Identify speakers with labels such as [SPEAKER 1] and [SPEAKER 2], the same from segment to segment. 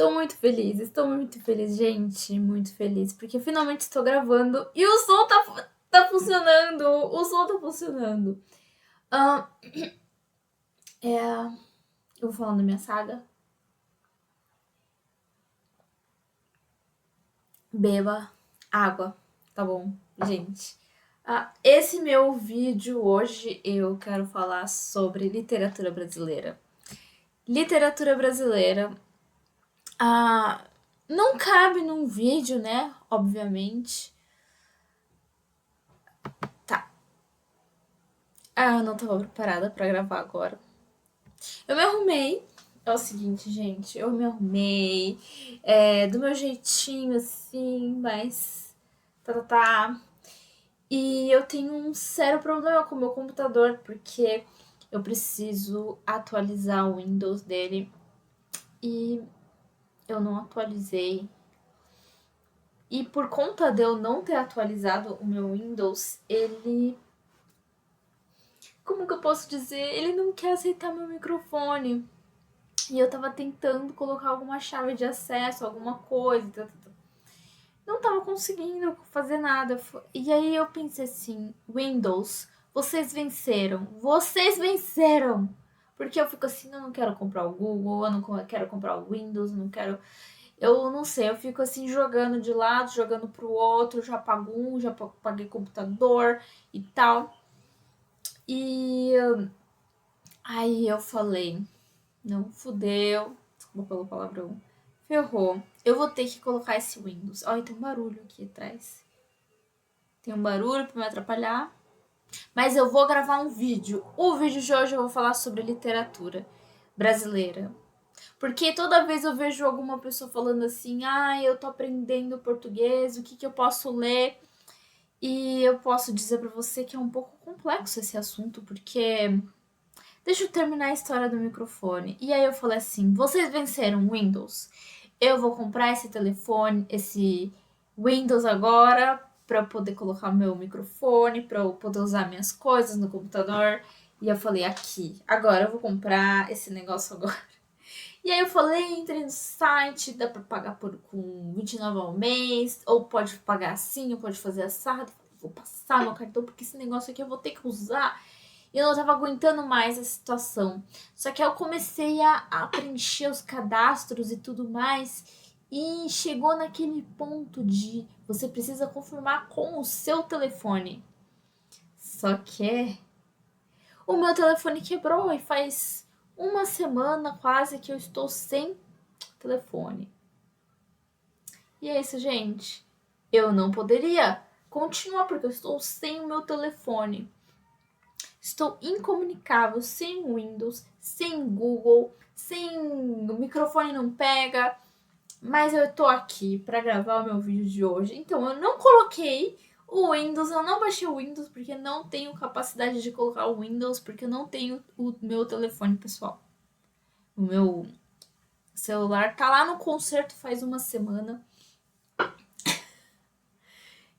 [SPEAKER 1] estou muito feliz, gente, muito feliz, porque finalmente estou gravando e o som tá funcionando, o som tá funcionando. Ah, eu vou falando da minha saga. Beba água, tá bom, gente? Esse meu vídeo hoje eu quero falar sobre literatura brasileira. Literatura brasileira não cabe num vídeo, né? Obviamente. Tá. Eu não tava preparada pra gravar agora. Eu me arrumei. É o seguinte, gente. Eu me arrumei. Do meu jeitinho, assim, mas. Tá. E eu tenho um sério problema com o meu computador, porque eu preciso atualizar o Windows dele. E eu não atualizei. E por conta de eu não ter atualizado o meu Windows, ele. Como que eu posso dizer? Ele não quer aceitar meu microfone. E eu tava tentando colocar alguma chave de acesso, alguma coisa. Não tava conseguindo fazer nada. E aí eu pensei assim: Windows, vocês venceram. Vocês venceram! Porque eu fico assim: eu não quero comprar o Google, eu não quero comprar o Windows, não quero. Eu não sei, eu fico assim jogando de lado, jogando pro outro, já pago um, já paguei computador e tal. E aí eu falei, não, fudeu, desculpa pelo palavrão, ferrou. Eu vou ter que colocar esse Windows. Olha, tem um barulho aqui atrás. Tem um barulho pra me atrapalhar. Mas eu vou gravar um vídeo. O vídeo de hoje eu vou falar sobre literatura brasileira. Porque toda vez eu vejo alguma pessoa falando assim, eu tô aprendendo português, o que eu posso ler? E eu posso dizer pra você que é um pouco complexo esse assunto, porque deixa eu terminar a história do microfone. E aí eu falei assim, vocês venceram Windows? Eu vou comprar esse telefone, esse Windows agora, para eu poder colocar o meu microfone, para eu poder usar minhas coisas no computador. E eu falei, aqui, agora eu vou comprar esse negócio agora. E aí eu falei, entrei no site, dá para pagar com 29 ao mês, ou pode pagar assim, ou pode fazer assado. Vou passar meu cartão, porque esse negócio aqui eu vou ter que usar. E eu não tava aguentando mais a situação. Só que aí eu comecei a preencher os cadastros e tudo mais. E chegou naquele ponto de você precisa confirmar com o seu telefone. Só que o meu telefone quebrou e faz uma semana quase que eu estou sem telefone. E é isso, gente. Eu não poderia continuar porque eu estou sem o meu telefone. Estou incomunicável, sem Windows, sem Google, sem o microfone não pega, mas eu tô aqui para gravar o meu vídeo de hoje. Então eu não coloquei o Windows, eu não baixei o Windows porque não tenho capacidade de colocar o Windows, porque eu não tenho o meu telefone pessoal. O meu celular tá lá no concerto faz uma semana.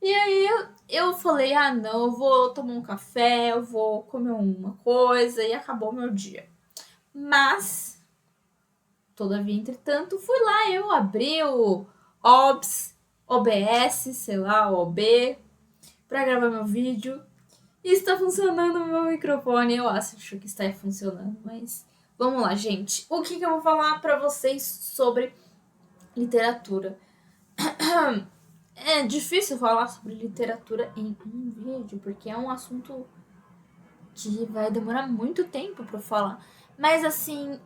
[SPEAKER 1] E aí eu falei, não, eu vou tomar um café, eu vou comer uma coisa e acabou meu dia. Mas, todavia, entretanto, fui lá, eu abri o OBS, sei lá, OB, pra gravar meu vídeo. E está funcionando o meu microfone, eu acho que está funcionando, mas vamos lá, gente. O que eu vou falar pra vocês sobre literatura? É difícil falar sobre literatura em um vídeo, porque é um assunto que vai demorar muito tempo pra eu falar. Mas assim,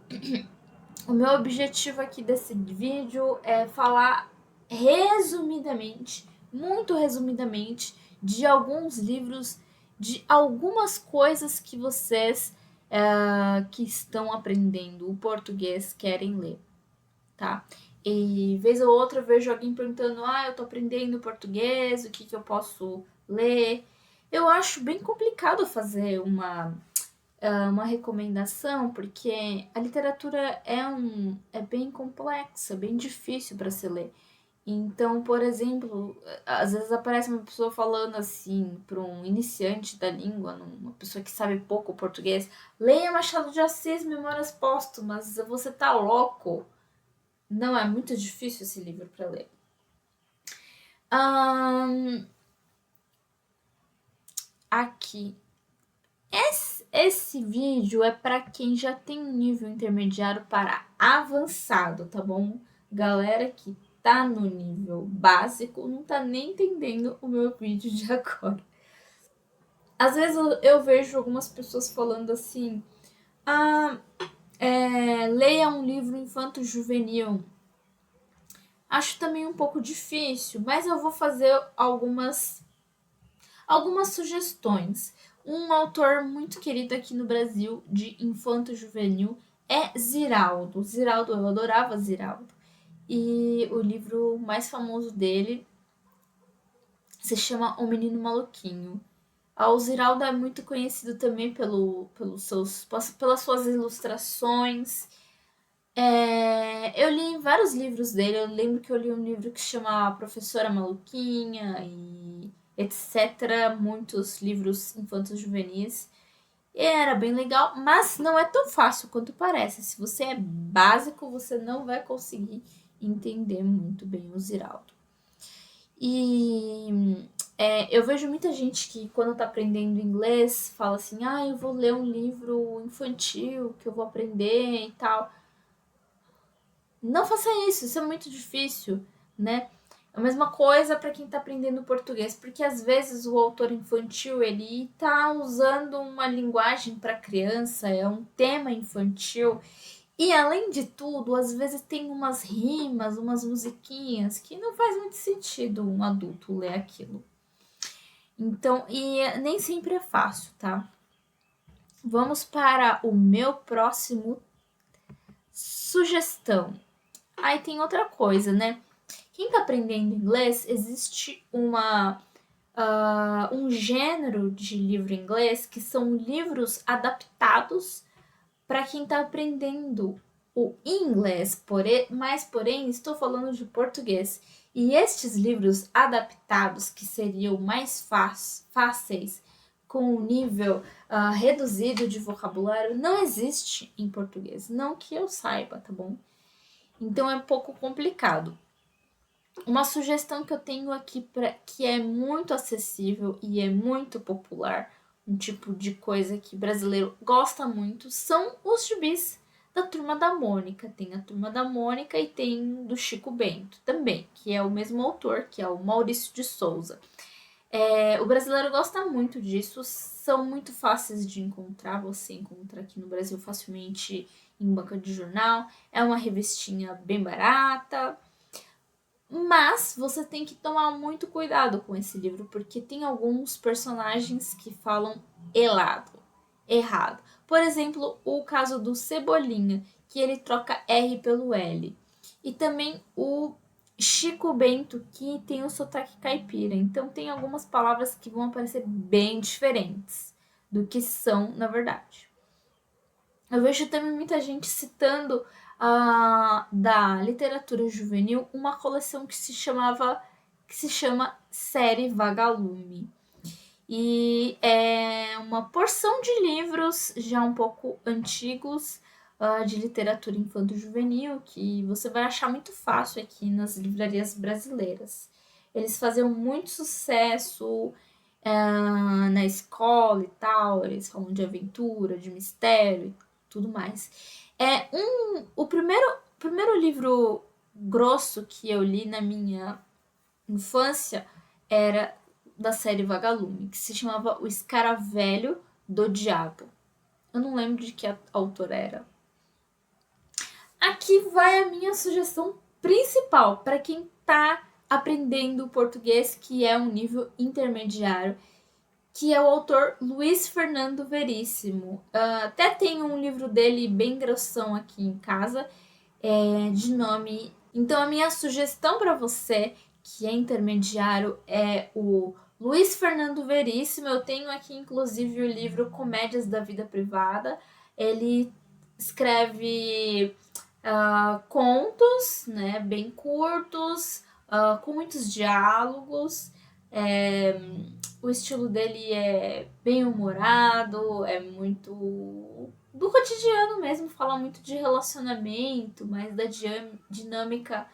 [SPEAKER 1] o meu objetivo aqui desse vídeo é falar resumidamente, muito resumidamente, de alguns livros, de algumas coisas que vocês que estão aprendendo o português querem ler, tá? E vez ou outra eu vejo alguém perguntando, eu tô aprendendo português, o que eu posso ler? Eu acho bem complicado fazer uma recomendação, porque a literatura é bem complexa, bem difícil para se ler. Então, por exemplo, às vezes aparece uma pessoa falando assim para um iniciante da língua, uma pessoa que sabe pouco português, leia Machado de Assis, Memórias Póstumas, você tá louco? Não é muito difícil esse livro para ler. Aqui. Esse vídeo é para quem já tem um nível intermediário para avançado, tá bom? Galera que tá no nível básico não tá nem entendendo o meu vídeo de agora. Às vezes eu vejo algumas pessoas falando assim: leia um livro infanto-juvenil. Acho também um pouco difícil, mas eu vou fazer algumas sugestões. Um autor muito querido aqui no Brasil de infanto-juvenil é Ziraldo. Ziraldo, eu adorava Ziraldo. E o livro mais famoso dele se chama O Menino Maluquinho. O Ziraldo é muito conhecido também pelas suas ilustrações. Eu li vários livros dele. Eu lembro que eu li um livro que se chama Professora Maluquinha e etc. Muitos livros infantos juvenis. Era bem legal, mas não é tão fácil quanto parece. Se você é básico, você não vai conseguir entender muito bem o Ziraldo. E eu vejo muita gente que, quando tá aprendendo inglês, fala assim: eu vou ler um livro infantil que eu vou aprender e tal. Não faça isso é muito difícil, né? A mesma coisa para quem está aprendendo português, porque às vezes o autor infantil ele está usando uma linguagem para criança, é um tema infantil, e além de tudo, às vezes tem umas rimas, umas musiquinhas que não faz muito sentido um adulto ler aquilo. Então, e nem sempre é fácil, tá? Vamos para o meu próximo sugestão. Aí tem outra coisa, né? Quem está aprendendo inglês, existe um gênero de livro inglês que são livros adaptados para quem está aprendendo o inglês, mas porém estou falando de português. E estes livros adaptados, que seriam mais fáceis, com um nível reduzido de vocabulário, não existe em português. Não que eu saiba, tá bom? Então é um pouco complicado. Uma sugestão que eu tenho aqui que é muito acessível e é muito popular, um tipo de coisa que brasileiro gosta muito, são os gibis da Turma da Mônica. Tem a Turma da Mônica e tem do Chico Bento também, que é o mesmo autor, que é o Maurício de Souza. O brasileiro gosta muito disso, são muito fáceis de encontrar, você encontra aqui no Brasil facilmente em banca de jornal. É uma revistinha bem barata, mas você tem que tomar muito cuidado com esse livro, porque tem alguns personagens que falam errado. Por exemplo, o caso do Cebolinha, que ele troca R pelo L. E também o Chico Bento, que tem o sotaque caipira. Então tem algumas palavras que vão aparecer bem diferentes do que são na verdade. Eu vejo também muita gente citando da literatura juvenil uma coleção que se chama Série Vagalume. E é uma porção de livros já um pouco antigos de literatura infanto-juvenil que você vai achar muito fácil aqui nas livrarias brasileiras. Eles faziam muito sucesso na escola e tal, eles falam de aventura, de mistério e tudo mais. O primeiro livro grosso que eu li na minha infância era da série Vagalume, que se chamava O Escaravelho do Diabo. Eu não lembro de que autor era. Aqui vai a minha sugestão principal para quem está aprendendo português, que é um nível intermediário, que é o autor Luiz Fernando Veríssimo. Até tem um livro dele bem grossão aqui em casa, de nome... Então, a minha sugestão para você, que é intermediário, é o Luiz Fernando Veríssimo. Eu tenho aqui, inclusive, o livro Comédias da Vida Privada. Ele escreve contos, né, bem curtos, com muitos diálogos. O estilo dele é bem humorado, é muito do cotidiano mesmo, fala muito de relacionamento, mas da dinâmica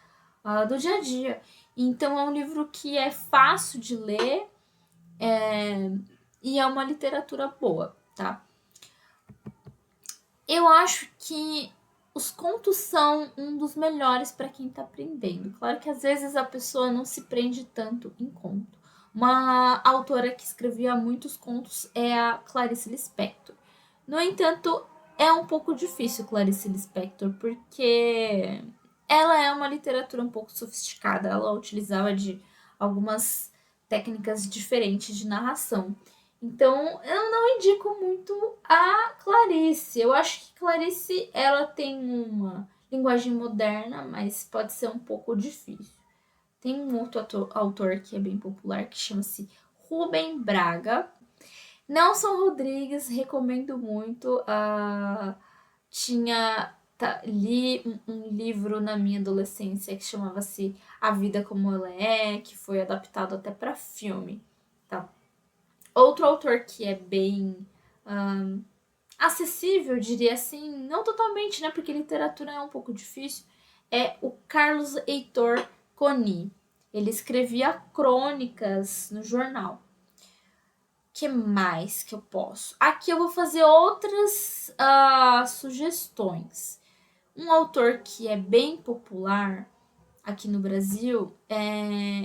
[SPEAKER 1] do dia a dia. Então é um livro que é fácil de ler e é uma literatura boa, tá? Eu acho que os contos são um dos melhores para quem está aprendendo. Claro que às vezes a pessoa não se prende tanto em conto. Uma autora que escrevia muitos contos é a Clarice Lispector. No entanto, é um pouco difícil Clarice Lispector, porque ela é uma literatura um pouco sofisticada. Ela utilizava de algumas técnicas diferentes de narração. Então, eu não indico muito a Clarice. Eu acho que Clarice, ela tem uma linguagem moderna, mas pode ser um pouco difícil. Tem um outro autor que é bem popular, que chama-se Rubem Braga. Nelson Rodrigues, recomendo muito. Li um livro na minha adolescência que chamava-se A Vida Como Ela É, que foi adaptado até para filme, tá? Outro autor que é bem acessível, diria assim, não totalmente, né? Porque literatura é um pouco difícil, é o Carlos Heitor Coni. Ele escrevia crônicas no jornal. Que mais que eu posso? Aqui eu vou fazer outras sugestões. Um autor que é bem popular aqui no Brasil,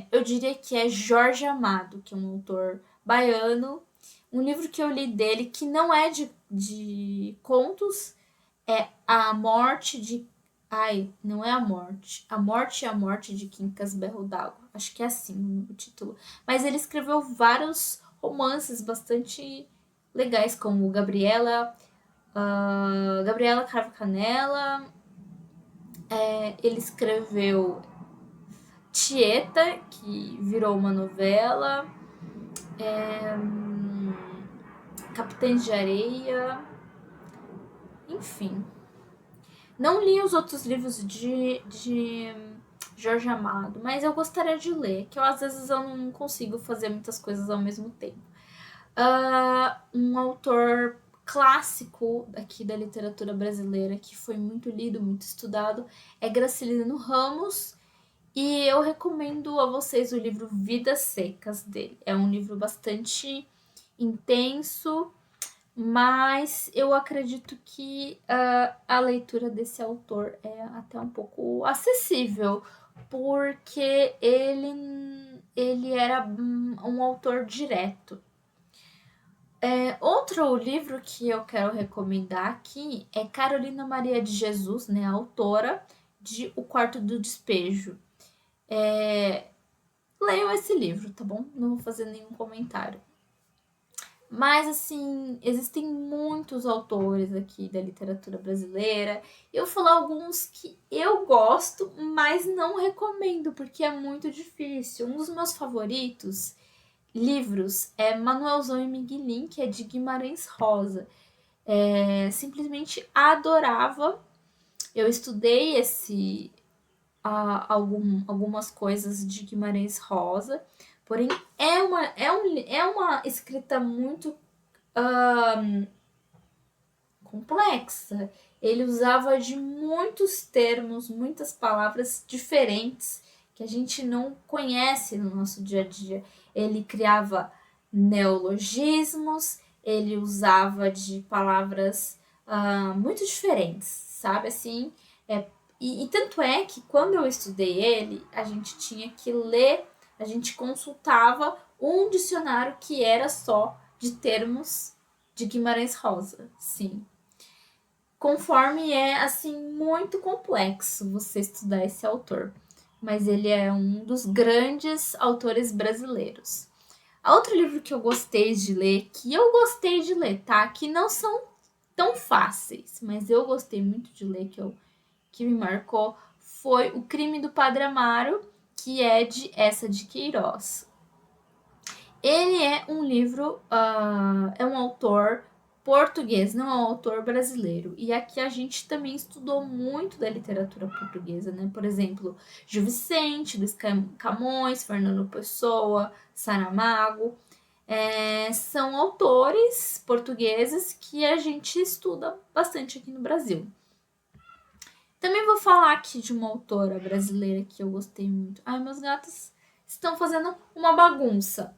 [SPEAKER 1] eu diria que é Jorge Amado, que é um autor baiano. Um livro que eu li dele, que não é de contos, é A Morte de... Ai, não é A Morte. A Morte é a Morte de Quincas Berro d'Água. Acho que é assim o título. Mas ele escreveu vários romances bastante legais, como Gabriela Cravo Canela. Ele escreveu Tieta, que virou uma novela. Capitães de Areia. Enfim. Não li os outros livros de Jorge Amado, mas eu gostaria de ler, que às vezes eu não consigo fazer muitas coisas ao mesmo tempo. Um autor clássico aqui da literatura brasileira, que foi muito lido, muito estudado, é Graciliano Ramos, e eu recomendo a vocês o livro Vidas Secas dele. É um livro bastante intenso, mas eu acredito que a leitura desse autor é até um pouco acessível, porque ele era um autor direto. Outro livro que eu quero recomendar aqui é Carolina Maria de Jesus, né, a autora de O Quarto do Despejo. Leiam esse livro, tá bom? Não vou fazer nenhum comentário. Mas, assim, existem muitos autores aqui da literatura brasileira. Eu vou falar alguns que eu gosto, mas não recomendo, porque é muito difícil. Um dos meus favoritos livros é Manuelzão e Miguelin, que é de Guimarães Rosa. Simplesmente adorava. Eu estudei algumas coisas de Guimarães Rosa, porém é uma escrita muito complexa. Ele usava de muitos termos, muitas palavras diferentes que a gente não conhece no nosso dia a dia. Ele criava neologismos, ele usava de palavras muito diferentes, sabe assim? E tanto é que quando eu estudei ele, a gente tinha que ler, a gente consultava um dicionário que era só de termos de Guimarães Rosa, sim. Conforme é, assim, muito complexo você estudar esse autor, mas ele é um dos grandes autores brasileiros. Outro livro que eu gostei de ler, tá? Que não são tão fáceis, mas eu gostei muito de ler, que me marcou, foi O Crime do Padre Amaro, que é de Eça de Queiroz. Ele é um livro, é um autor português, não é um autor brasileiro. E aqui a gente também estudou muito da literatura portuguesa, né? Por exemplo, Gil Vicente, Luís Camões, Fernando Pessoa, Saramago. São autores portugueses que a gente estuda bastante aqui no Brasil. Também vou falar aqui de uma autora brasileira que eu gostei muito. Ai, meus gatos estão fazendo uma bagunça.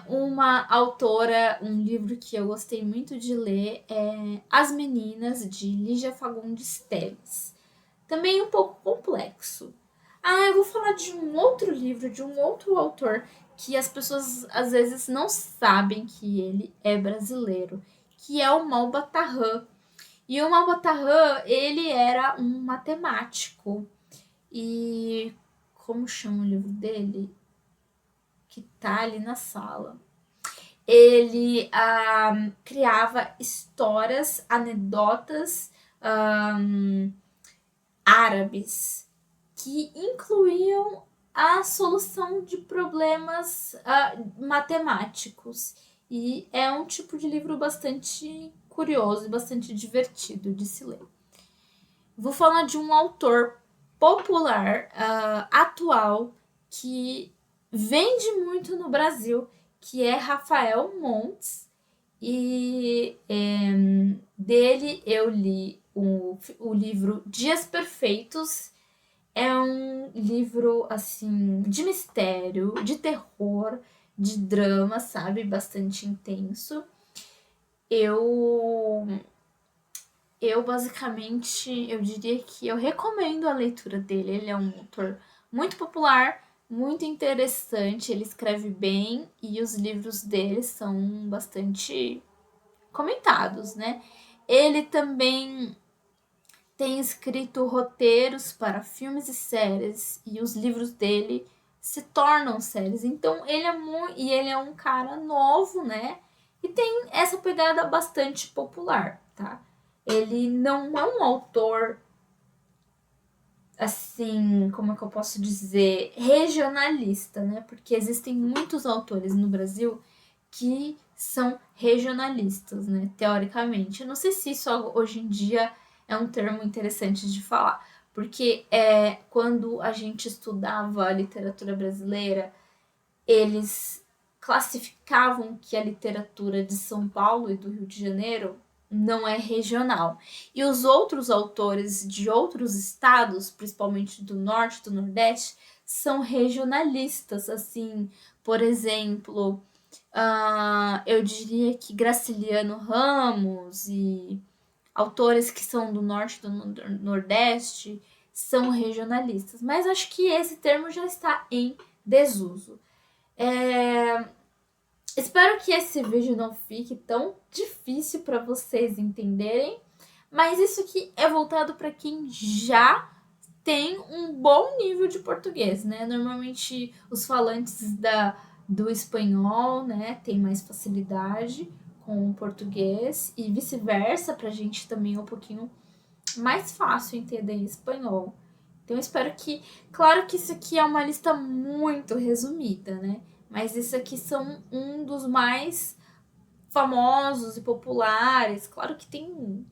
[SPEAKER 1] Uma autora, um livro que eu gostei muito de ler é As Meninas, de Lígia Fagundes Telles. Também um pouco complexo. Eu vou falar de um outro livro, de um outro autor, que as pessoas às vezes não sabem que ele é brasileiro, que é o Malbatarran. E o Malbatarran, ele era um matemático. E como chama o livro dele? Que tá ali na sala. Ele criava histórias, anedotas árabes que incluíam a solução de problemas matemáticos. E é um tipo de livro bastante curioso e bastante divertido de se ler. Vou falar de um autor popular, atual, que vende muito no Brasil, que é Rafael Montes. E dele eu li o livro Dias Perfeitos. É um livro, assim, de mistério, de terror, de drama, sabe? Bastante intenso. Eu basicamente, eu diria que eu recomendo a leitura dele. Ele é um autor muito popular, muito interessante, ele escreve bem e os livros dele são bastante comentados, né? Ele também tem escrito roteiros para filmes e séries e os livros dele se tornam séries. Então ele é um cara novo, né? E tem essa pegada bastante popular, tá? Ele não é um autor assim, como é que eu posso dizer, regionalista, né? Porque existem muitos autores no Brasil que são regionalistas, né? Teoricamente. Eu não sei se isso hoje em dia é um termo interessante de falar, porque quando a gente estudava a literatura brasileira, eles classificavam que a literatura de São Paulo e do Rio de Janeiro não é regional. E os outros autores de outros estados, principalmente do norte e do nordeste, são regionalistas, assim, por exemplo, eu diria que Graciliano Ramos e autores que são do norte e do nordeste são regionalistas. Mas acho que esse termo já está em desuso. Espero que esse vídeo não fique tão difícil para vocês entenderem, mas isso aqui é voltado para quem já tem um bom nível de português, né? Normalmente os falantes do espanhol, né, tem mais facilidade com o português e vice-versa, para a gente também é um pouquinho mais fácil entender espanhol. Então eu espero que, claro que isso aqui é uma lista muito resumida, né? Mas isso aqui são um dos mais famosos e populares. Claro que tem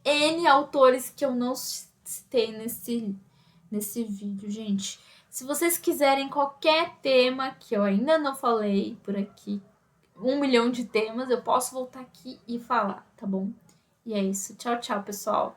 [SPEAKER 1] N autores que eu não citei nesse vídeo, gente. Se vocês quiserem qualquer tema que eu ainda não falei por aqui, 1 milhão de temas, eu posso voltar aqui e falar, tá bom? E é isso. Tchau, tchau, pessoal.